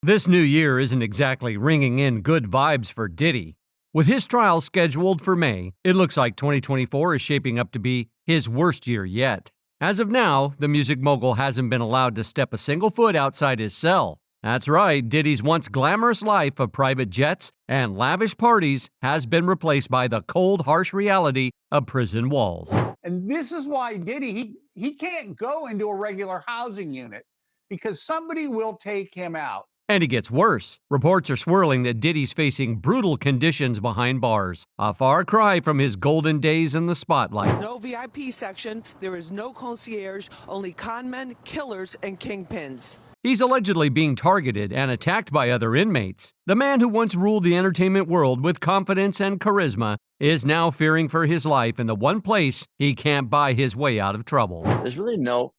This new year isn't exactly ringing in good vibes for Diddy. With his trial scheduled for May, it looks like 2024 is shaping up to be his worst year yet. As of now, the music mogul hasn't been allowed to step a single foot outside his cell. That's right, Diddy's once glamorous life of private jets and lavish parties has been replaced by the cold, harsh reality of prison walls. And this is why Diddy, he can't go into a regular housing unit because somebody will take him out. And it gets worse. Reports are swirling that Diddy's facing brutal conditions behind bars, a far cry from his golden days in the spotlight. No VIP section, there is no concierge, only conmen, killers, and kingpins. He's allegedly being targeted and attacked by other inmates. The man who once ruled the entertainment world with confidence and charisma is now fearing for his life in the one place he can't buy his way out of trouble. There's really no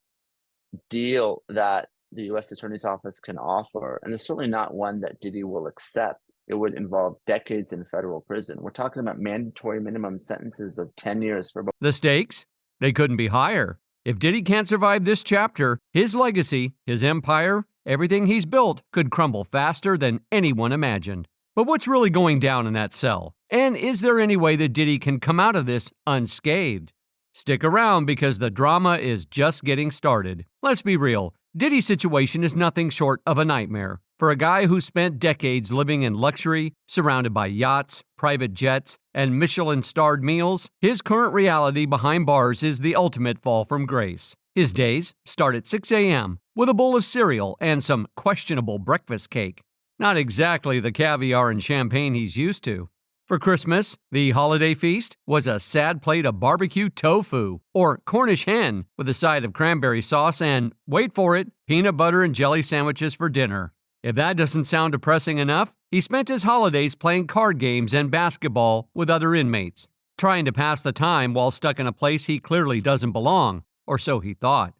deal that the U.S. Attorney's Office can offer, and it's certainly not one that Diddy will accept. It would involve decades in federal prison. We're talking about mandatory minimum sentences of 10 years for both. The stakes? They couldn't be higher. If Diddy can't survive this chapter, his legacy, his empire, everything he's built could crumble faster than anyone imagined. But what's really going down in that cell? And is there any way that Diddy can come out of this unscathed? Stick around because the drama is just getting started. Let's be real, Diddy's situation is nothing short of a nightmare. For a guy who spent decades living in luxury, surrounded by yachts, private jets, and Michelin-starred meals, his current reality behind bars is the ultimate fall from grace. His days start at 6 a.m. with a bowl of cereal and some questionable breakfast cake. Not exactly the caviar and champagne he's used to. For Christmas, the holiday feast was a sad plate of barbecue tofu, or Cornish hen, with a side of cranberry sauce and, wait for it, peanut butter and jelly sandwiches for dinner. If that doesn't sound depressing enough, he spent his holidays playing card games and basketball with other inmates, trying to pass the time while stuck in a place he clearly doesn't belong, or so he thought.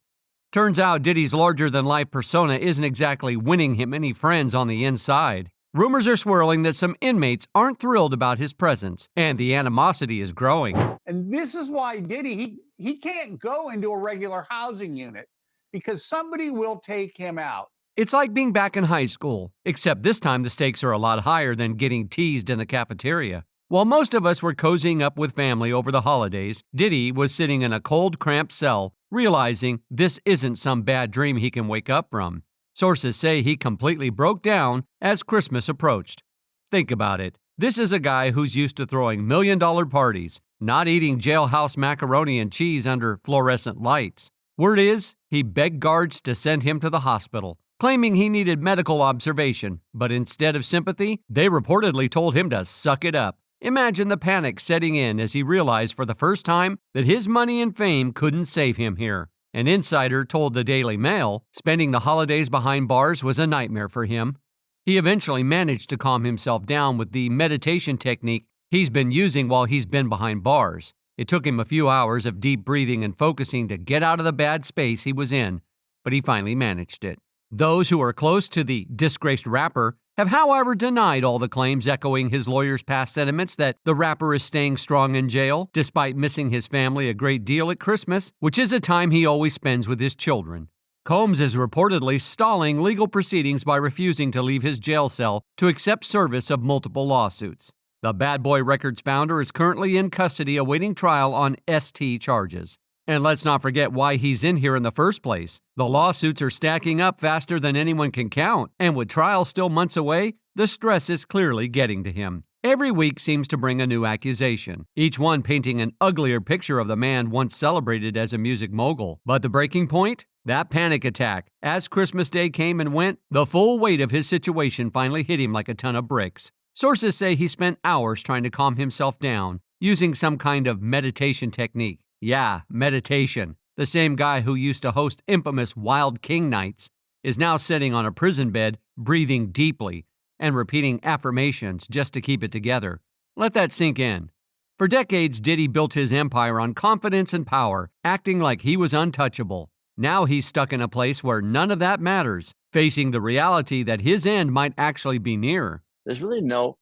Turns out Diddy's larger-than-life persona isn't exactly winning him any friends on the inside. Rumors are swirling that some inmates aren't thrilled about his presence, and the animosity is growing. And this is why Diddy, he can't go into a regular housing unit because somebody will take him out. It's like being back in high school, except this time the stakes are a lot higher than getting teased in the cafeteria. While most of us were cozying up with family over the holidays, Diddy was sitting in a cold, cramped cell, realizing this isn't some bad dream he can wake up from. Sources say he completely broke down as Christmas approached. Think about it. This is a guy who's used to throwing million-dollar parties, not eating jailhouse macaroni and cheese under fluorescent lights. Word is, he begged guards to send him to the hospital, claiming he needed medical observation, but instead of sympathy, they reportedly told him to suck it up. Imagine the panic setting in as he realized for the first time that his money and fame couldn't save him here. An insider told the Daily Mail spending the holidays behind bars was a nightmare for him. He eventually managed to calm himself down with the meditation technique he's been using while he's been behind bars. It took him a few hours of deep breathing and focusing to get out of the bad space he was in, but he finally managed it. Those who are close to the disgraced rapper have, however, denied all the claims echoing his lawyer's past sentiments that the rapper is staying strong in jail, despite missing his family a great deal at Christmas, which is a time he always spends with his children. Combs is reportedly stalling legal proceedings by refusing to leave his jail cell to accept service of multiple lawsuits. The Bad Boy Records founder is currently in custody awaiting trial on ST charges. And let's not forget why he's in here in the first place. The lawsuits are stacking up faster than anyone can count, and with trial still months away, the stress is clearly getting to him. Every week seems to bring a new accusation, each one painting an uglier picture of the man once celebrated as a music mogul. But the breaking point? That panic attack. As Christmas Day came and went, the full weight of his situation finally hit him like a ton of bricks. Sources say he spent hours trying to calm himself down, using some kind of meditation technique. Yeah, meditation. The same guy who used to host infamous Wild King nights is now sitting on a prison bed, breathing deeply, and repeating affirmations just to keep it together. Let that sink in. For decades, Diddy built his empire on confidence and power, acting like he was untouchable. Now he's stuck in a place where none of that matters, facing the reality that his end might actually be near. There's really no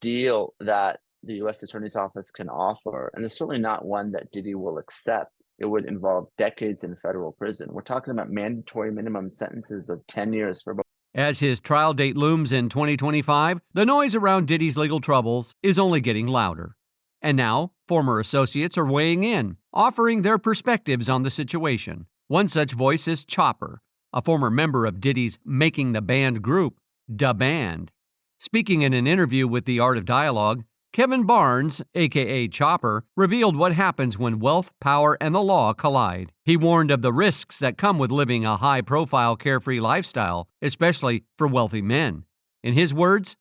deal that the U.S. Attorney's Office can offer, and it's certainly not one that Diddy will accept. It would involve decades in federal prison. We're talking about mandatory minimum sentences of 10 years for both. As his trial date looms in 2025, the noise around Diddy's legal troubles is only getting louder. And now, former associates are weighing in, offering their perspectives on the situation. One such voice is Chopper, a former member of Diddy's Making the Band group, Da Band. Speaking in an interview with The Art of Dialogue, Kevin Barnes, aka Chopper, revealed what happens when wealth, power, and the law collide. He warned of the risks that come with living a high-profile, carefree lifestyle, especially for wealthy men. In his words,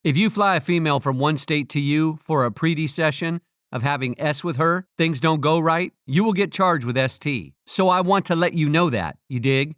"If you fly a female from one state to you for a pre-D session of having S with her, things don't go right, you will get charged with ST. So I want to let you know that, you dig?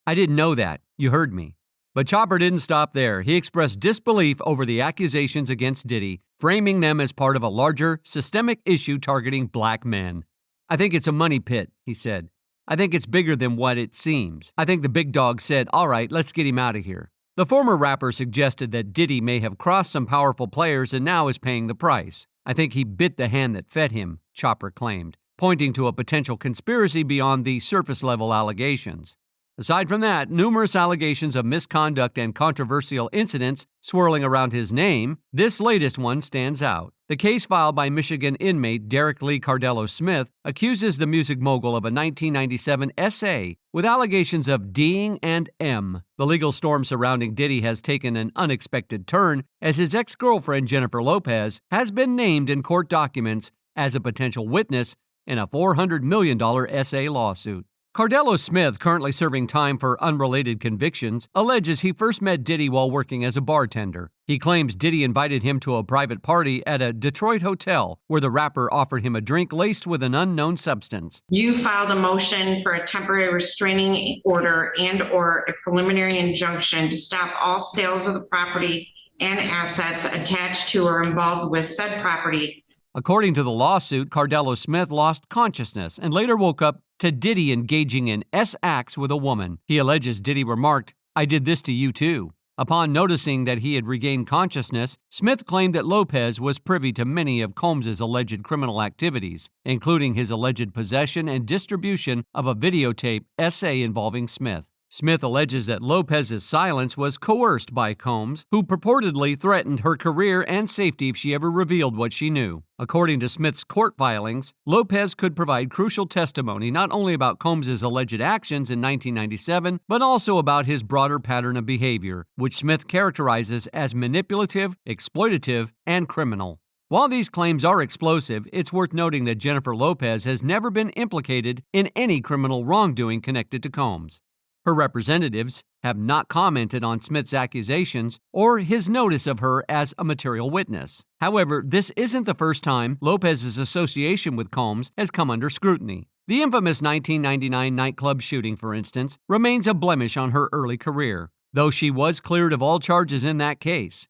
I didn't know that, you heard me." But Chopper didn't stop there. He expressed disbelief over the accusations against Diddy, framing them as part of a larger, systemic issue targeting black men. "I think it's a money pit," he said. "I think it's bigger than what it seems. I think the big dog said, all right, let's get him out of here." The former rapper suggested that Diddy may have crossed some powerful players and now is paying the price. "I think he bit the hand that fed him," Chopper claimed, pointing to a potential conspiracy beyond the surface-level allegations. Aside from that, numerous allegations of misconduct and controversial incidents swirling around his name, this latest one stands out. The case filed by Michigan inmate Derek Lee Cardello Smith accuses the music mogul of a 1997 essay with allegations of D'ing and M. The legal storm surrounding Diddy has taken an unexpected turn as his ex-girlfriend Jennifer Lopez has been named in court documents as a potential witness in a $400 million essay lawsuit. Cardello Smith, currently serving time for unrelated convictions, alleges he first met Diddy while working as a bartender. He claims Diddy invited him to a private party at a Detroit hotel where the rapper offered him a drink laced with an unknown substance. "You filed a motion for a temporary restraining order and/or a preliminary injunction to stop all sales of the property and assets attached to or involved with said property." According to the lawsuit, Cardello Smith lost consciousness and later woke up to Diddy engaging in S-acts with a woman. He alleges Diddy remarked, "I did this to you too." Upon noticing that he had regained consciousness, Smith claimed that Lopez was privy to many of Combs's alleged criminal activities, including his alleged possession and distribution of a videotape essay involving Smith. Smith alleges that Lopez's silence was coerced by Combs, who purportedly threatened her career and safety if she ever revealed what she knew. According to Smith's court filings, Lopez could provide crucial testimony not only about Combs's alleged actions in 1997, but also about his broader pattern of behavior, which Smith characterizes as manipulative, exploitative, and criminal. While these claims are explosive, it's worth noting that Jennifer Lopez has never been implicated in any criminal wrongdoing connected to Combs. Her representatives have not commented on Smith's accusations or his notice of her as a material witness. However, this isn't the first time Lopez's association with Combs has come under scrutiny. The infamous 1999 nightclub shooting, for instance, remains a blemish on her early career, though she was cleared of all charges in that case.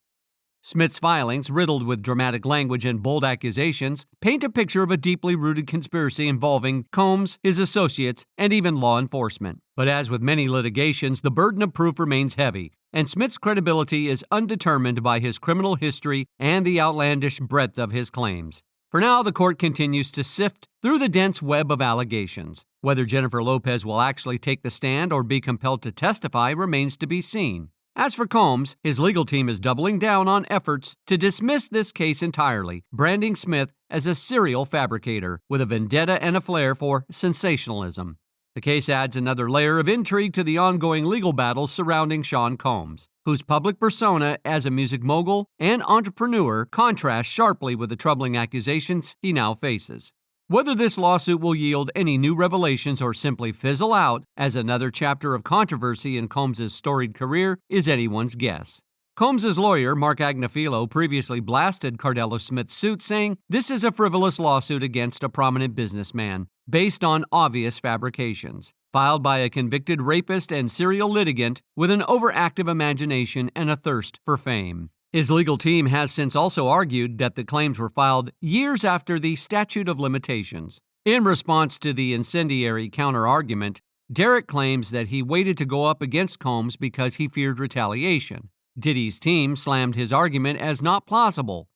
Smith's filings, riddled with dramatic language and bold accusations, paint a picture of a deeply rooted conspiracy involving Combs, his associates, and even law enforcement. But as with many litigations, the burden of proof remains heavy, and Smith's credibility is undetermined by his criminal history and the outlandish breadth of his claims. For now, the court continues to sift through the dense web of allegations. Whether Jennifer Lopez will actually take the stand or be compelled to testify remains to be seen. As for Combs, his legal team is doubling down on efforts to dismiss this case entirely, branding Smith as a serial fabricator with a vendetta and a flair for sensationalism. The case adds another layer of intrigue to the ongoing legal battles surrounding Sean Combs, whose public persona as a music mogul and entrepreneur contrasts sharply with the troubling accusations he now faces. Whether this lawsuit will yield any new revelations or simply fizzle out as another chapter of controversy in Combs's storied career is anyone's guess. Combs's lawyer, Mark Agnafilo, previously blasted Cardello Smith's suit, saying this is a frivolous lawsuit against a prominent businessman, based on obvious fabrications, filed by a convicted rapist and serial litigant with an overactive imagination and a thirst for fame. His legal team has since also argued that the claims were filed years after the statute of limitations. In response to the incendiary counterargument, Derek claims that he waited to go up against Combs because he feared retaliation. Diddy's team slammed his argument as not plausible.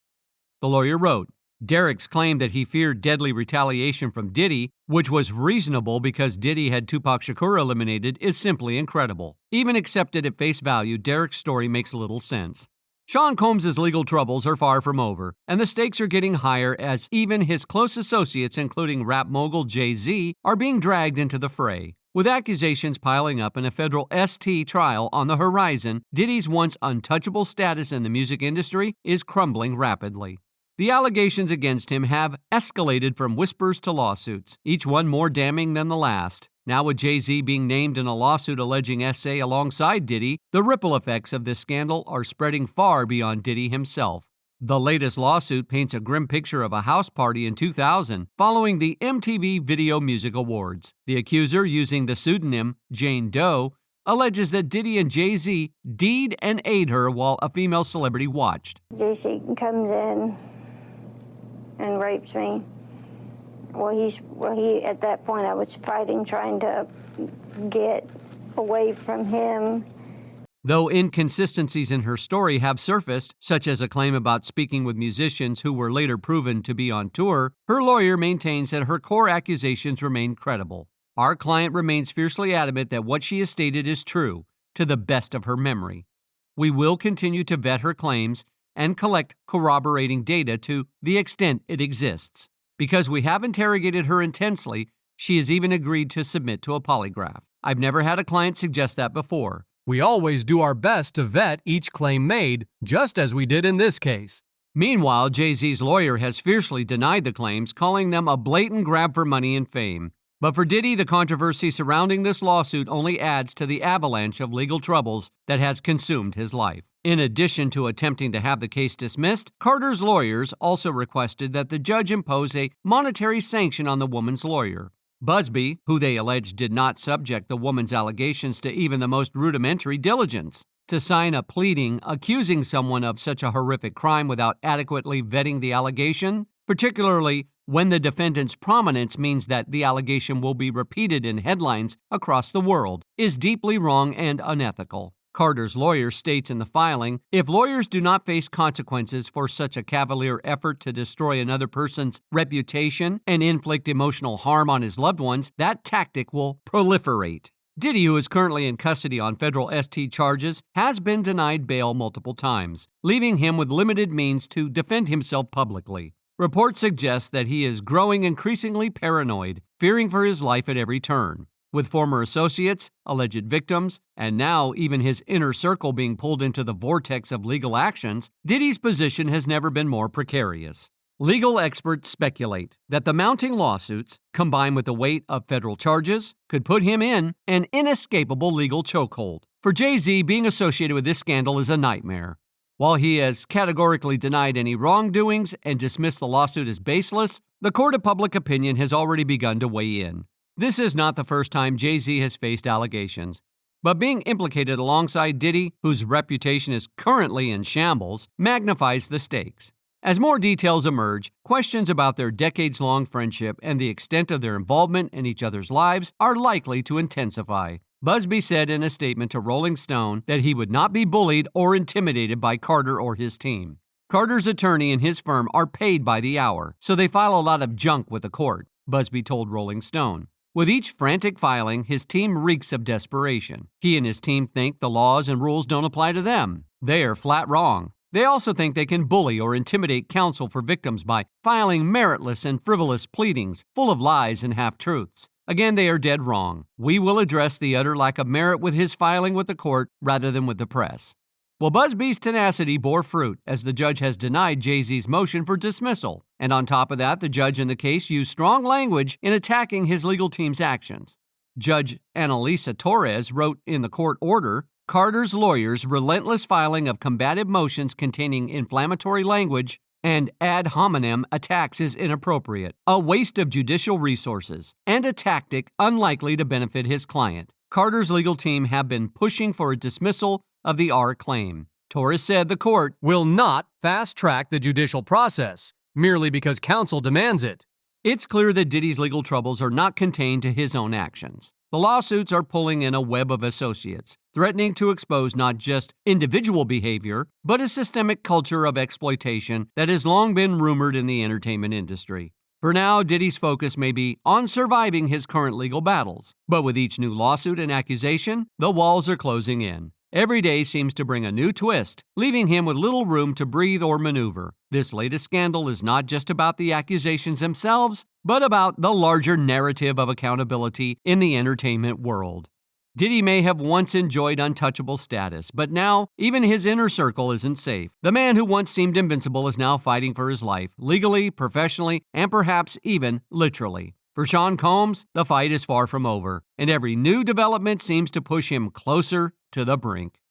The lawyer wrote, Derek's claim that he feared deadly retaliation from Diddy, which was reasonable because Diddy had Tupac Shakur eliminated, is simply incredible. Even accepted at face value, Derek's story makes little sense. Sean Combs' legal troubles are far from over, and the stakes are getting higher as even his close associates, including rap mogul Jay-Z, are being dragged into the fray. With accusations piling up and a federal ST trial on the horizon, Diddy's once untouchable status in the music industry is crumbling rapidly. The allegations against him have escalated from whispers to lawsuits, each one more damning than the last. Now with Jay-Z being named in a lawsuit alleging SA alongside Diddy, the ripple effects of this scandal are spreading far beyond Diddy himself. The latest lawsuit paints a grim picture of a house party in 2000 following the MTV Video Music Awards. The accuser, using the pseudonym Jane Doe, alleges that Diddy and Jay-Z D'd and A'd her while a female celebrity watched. Jay-Z comes in and rapes me. He at that point I was fighting, trying to get away from him. Though inconsistencies in her story have surfaced, such as a claim about speaking with musicians who were later proven to be on tour, her lawyer maintains that her core accusations remain credible. Our client remains fiercely adamant that what she has stated is true, to the best of her memory. We will continue to vet her claims and collect corroborating data to the extent it exists. Because we have interrogated her intensely, she has even agreed to submit to a polygraph. I've never had a client suggest that before. We always do our best to vet each claim made, just as we did in this case. Meanwhile, Jay-Z's lawyer has fiercely denied the claims, calling them a blatant grab for money and fame. But for Diddy, the controversy surrounding this lawsuit only adds to the avalanche of legal troubles that has consumed his life. In addition to attempting to have the case dismissed, Carter's lawyers also requested that the judge impose a monetary sanction on the woman's lawyer. Busby, who they allege did not subject the woman's allegations to even the most rudimentary diligence, to sign a pleading accusing someone of such a horrific crime without adequately vetting the allegation, particularly when the defendant's prominence means that the allegation will be repeated in headlines across the world, is deeply wrong and unethical. Carter's lawyer states in the filing, if lawyers do not face consequences for such a cavalier effort to destroy another person's reputation and inflict emotional harm on his loved ones, that tactic will proliferate. Diddy, who is currently in custody on federal ST charges, has been denied bail multiple times, leaving him with limited means to defend himself publicly. Reports suggest that he is growing increasingly paranoid, fearing for his life at every turn. With former associates, alleged victims, and now even his inner circle being pulled into the vortex of legal actions, Diddy's position has never been more precarious. Legal experts speculate that the mounting lawsuits, combined with the weight of federal charges, could put him in an inescapable legal chokehold. For Jay-Z, being associated with this scandal is a nightmare. While he has categorically denied any wrongdoings and dismissed the lawsuit as baseless, the court of public opinion has already begun to weigh in. This is not the first time Jay-Z has faced allegations, but being implicated alongside Diddy, whose reputation is currently in shambles, magnifies the stakes. As more details emerge, questions about their decades-long friendship and the extent of their involvement in each other's lives are likely to intensify. Busby said in a statement to Rolling Stone that he would not be bullied or intimidated by Carter or his team. Carter's attorney and his firm are paid by the hour, so they file a lot of junk with the court, Busby told Rolling Stone. With each frantic filing, his team reeks of desperation. He and his team think the laws and rules don't apply to them. They are flat wrong. They also think they can bully or intimidate counsel for victims by filing meritless and frivolous pleadings full of lies and half-truths. Again, they are dead wrong. We will address the utter lack of merit with his filing with the court rather than with the press. Well, Busby's tenacity bore fruit as the judge has denied Jay-Z's motion for dismissal. And on top of that, the judge in the case used strong language in attacking his legal team's actions. Judge Annalisa Torres wrote in the court order, Carter's lawyers' relentless filing of combative motions containing inflammatory language and ad hominem attacks is inappropriate, a waste of judicial resources, and a tactic unlikely to benefit his client. Carter's legal team have been pushing for a dismissal of the R claim. Torres said the court Will not fast-track the judicial process, merely because counsel demands it. It's clear that Diddy's legal troubles are not contained to his own actions. The lawsuits are pulling in a web of associates, threatening to expose not just individual behavior, but a systemic culture of exploitation that has long been rumored in the entertainment industry. For now, Diddy's focus may be on surviving his current legal battles, but with each new lawsuit and accusation, the walls are closing in. Every day seems to bring a new twist, leaving him with little room to breathe or maneuver. This latest scandal is not just about the accusations themselves, but about the larger narrative of accountability in the entertainment world. Diddy may have once enjoyed untouchable status, but now even his inner circle isn't safe. The man who once seemed invincible is now fighting for his life, legally, professionally, and perhaps even literally. For Sean Combs, the fight is far from over, and every new development seems to push him closer to the brink.